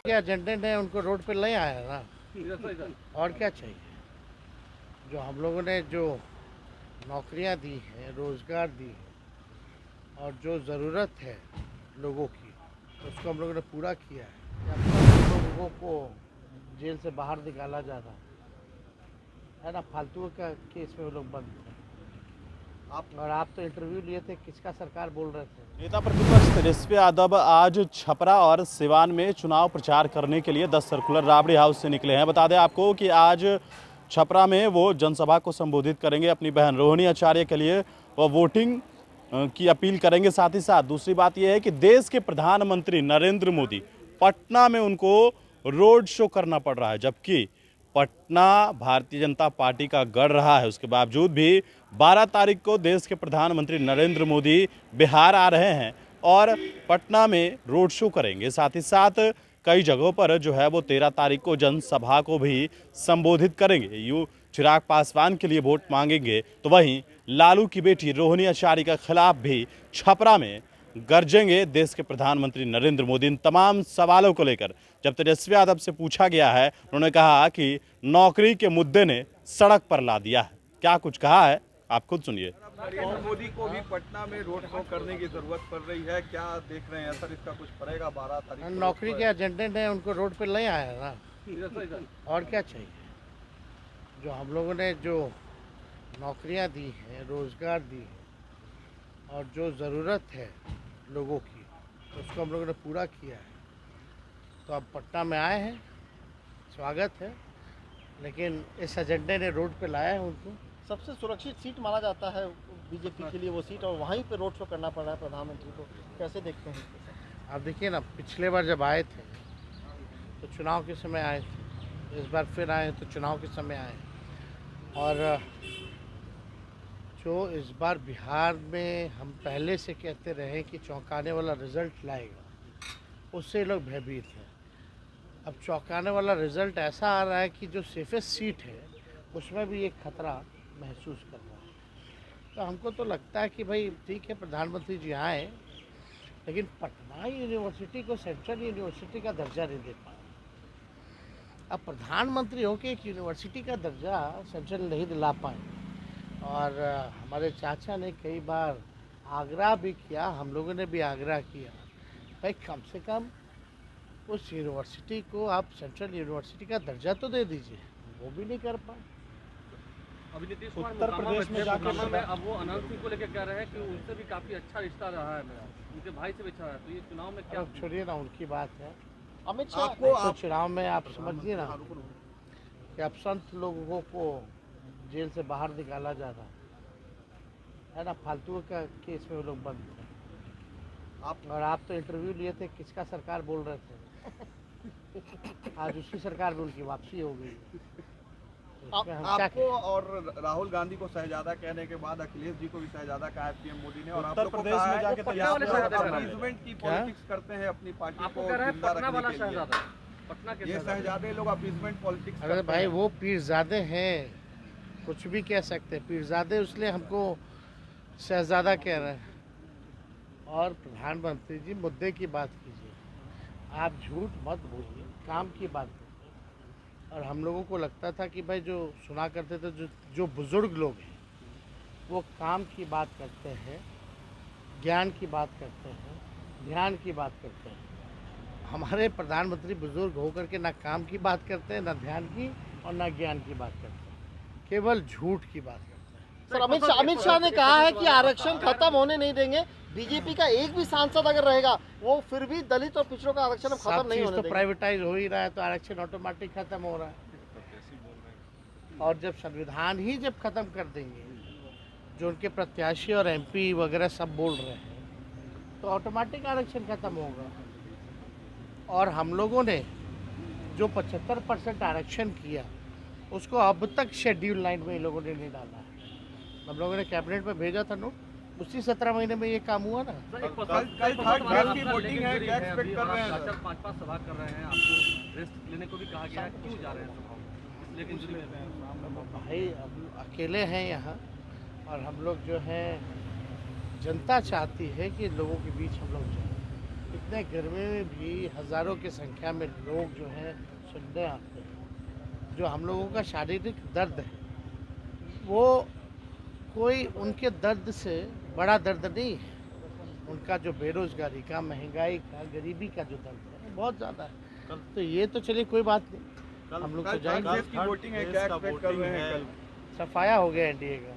के एजेंडे ने उनको रोड पे ले आया ना, और क्या चाहिए। जो हम लोगों ने जो नौकरियां दी हैं, रोज़गार दी है और जो ज़रूरत है लोगों की, उसको हम लोगों ने पूरा किया है। अब सब लोगों को जेल से बाहर निकाला जा रहा है ना, फालतू का केस में वो लोग बंद थे। और आप तो इंटरव्यू लिए थे, किसका सरकार बोल रहे थे। नेता प्रतिपक्ष तेजस्वी यादव आज छपरा और सिवान में चुनाव प्रचार करने के लिए 10 सर्कुलर राबड़ी हाउस से निकले हैं। बता दें आपको कि आज छपरा में वो जनसभा को संबोधित करेंगे। अपनी बहन रोहिणी आचार्य के लिए वो वोटिंग की अपील करेंगे। साथ ही साथ दूसरी बात यह है कि देश के प्रधानमंत्री नरेंद्र मोदी पटना में उनको रोड शो करना पड़ रहा है, जबकि पटना भारतीय जनता पार्टी का गढ़ रहा है। उसके बावजूद भी 12 तारीख को देश के प्रधानमंत्री नरेंद्र मोदी बिहार आ रहे हैं और पटना में रोड शो करेंगे। साथ ही साथ कई जगहों पर जो है वो 13 तारीख को जनसभा को भी संबोधित करेंगे। यूँ चिराग पासवान के लिए वोट मांगेंगे तो वहीं लालू की बेटी रोहिणी आचार्य के खिलाफ भी छपरा में गरजेंगे देश के प्रधानमंत्री नरेंद्र मोदी। इन तमाम सवालों को लेकर जब तेजस्वी यादव से पूछा गया है, उन्होंने कहा कि नौकरी के मुद्दे ने सड़क पर ला दिया है। क्या कुछ कहा है आप खुद सुनिए। नरेंद्र मोदी को भी पटना में रोड शो करने की जरूरत पड़ रही है, क्या देख रहे हैं असर इसका कुछ पड़ेगा 12 तारीख को? नौकरी के एजेंडे ने उनको रोड पे ले आया ना, और क्या चाहिए। जो हम लोगों ने जो नौकरियां दी हैं, रोज़गार दी है और जो ज़रूरत है लोगों की, उसको हम लोगों ने पूरा किया है। तो अब पटना में आए हैं, स्वागत है, लेकिन इस एजेंडे ने रोड पे लाया है उनको। सबसे सुरक्षित सीट माना जाता है बीजेपी के लिए वो सीट, और वहीं पे रोड शो करना पड़ रहा है प्रधानमंत्री को, कैसे देखते हैं? आप देखिए ना, पिछले बार जब आए थे तो चुनाव के समय आए थे, इस बार फिर आए तो चुनाव के समय आए। और जो इस बार बिहार में हम पहले से कहते रहे कि चौंकाने वाला रिज़ल्ट लाएगा, उससे लोग भयभीत हैं। अब चौंकाने वाला रिज़ल्ट ऐसा आ रहा है कि जो सेफेस्ट सीट है उसमें भी एक खतरा महसूस कर रहा है। तो हमको तो लगता है कि भाई ठीक है, प्रधानमंत्री जी आए, लेकिन पटना यूनिवर्सिटी को सेंट्रल यूनिवर्सिटी का दर्जा नहीं दे पाए। अब प्रधानमंत्री हो के एक यूनिवर्सिटी का दर्जा सेंट्रल नहीं दिला पाए, और हमारे चाचा ने कई बार आग्रह भी किया, हम लोगों ने भी आग्रह किया, भाई कम से कम उस यूनिवर्सिटी को आप सेंट्रल यूनिवर्सिटी का दर्जा तो दे दीजिए। वो भी नहीं कर पाए। अभी नीतीश कुमार उत्तर प्रदेश में जाकर अब वो अनंत सिंह को लेकर कह रहे हैं कि उनसे भी काफी अच्छा रिश्ता रहा है मेरा, उनके भाई से भी अच्छा है। तो ये चुनाव में क्या छोड़िए ना, उनकी बात है। अमित शाह तो चुनाव में आप समझिए ना कि अब संत लोगों को जेल से बाहर निकाला जा रहा है ना, फालतू का केस में वो लोग बंद थे। और आप तो इंटरव्यू लिए थे, किसका सरकार बोल रहे थे। आज उसी सरकार में उनकी वापसी हो गई। आपको और राहुल गांधी को शहजादा कहने के बाद अखिलेश जी को भी शहजादा कहा है पीएम मोदी ने, और आप लोगों को प्रदेश में जाके अपीजमेंट की पॉलिटिक्स करते हैं अपनी पार्टी को जिंदा रखने के लिए। पटना के ये शहजादे लोग अपीजमेंट पॉलिटिक्स अरे भाई, वो पीरजादे हैं, कुछ भी कह सकते हैं पीरजादे, इसलिए हमको शहजादा कह रहे हैं। और प्रधानमंत्री जी, मुद्दे की बात कीजिए, आप झूठ मत बोलिए, काम की बात कीजिए। और हम लोगों को लगता था कि भाई जो सुना करते थे, जो बुज़ुर्ग लोग हैं वो काम की बात करते हैं, ज्ञान की बात करते हैं, ध्यान की बात करते हैं। हमारे प्रधानमंत्री बुज़ुर्ग होकर के ना काम की बात करते हैं, ना ध्यान की और ना ज्ञान की बात करते हैं, केवल झूठ की बात करते हैं। सर, अमित शाह ने कहा है कि आरक्षण खत्म होने नहीं देंगे। बीजेपी का एक भी सांसद अगर रहेगा वो फिर भी दलित और पिछड़ों का आरक्षण खत्म नहीं होने तो देंगे। प्राइवेटाइज हो ही रहा है, तो आरक्षण ऑटोमेटिक खत्म हो रहा है। और जब संविधान ही जब खत्म कर देंगे, जो उनके प्रत्याशी और एमपी वगैरह सब बोल रहे हैं, तो ऑटोमेटिक आरक्षण खत्म होगा। और हम लोगों ने जो 75% आरक्षण किया, उसको अब तक शेड्यूल लाइन में इन लोगों ने नहीं डाला है। हम लोगों ने कैबिनेट में भेजा था नोट, उसी 17 महीने में ये काम हुआ ना। कल थर्ड फेज की वोटिंग है, क्या एक्सपेक्ट कर रहे हैं? 5-5 सभा कर रहे हैं, आपको रेस्ट लेने को भी कहा गया है, क्यों जा रहे हैं सभा? लेकिन भाई अब अकेले हैं यहाँ, और हम लोग जो है जनता चाहती है कि लोगों के बीच हम लोग जाएं। इतने गर्मी में भी हज़ारों की संख्या में लोग जो हैं सुनने आते हैं। जो हम लोगों का शारीरिक दर्द है वो कोई उनके दर्द से बड़ा दर्द नहीं है। उनका जो बेरोजगारी का, महंगाई का, गरीबी का जो दर्द है वो बहुत ज़्यादा है। तो ये तो चलिए कोई बात नहीं, हम लोग तो कल जाएंगे। की वोटिंग है, क्या एक्सपेक्ट कर रहे हैं कल? सफाया हो गया एनडीए का।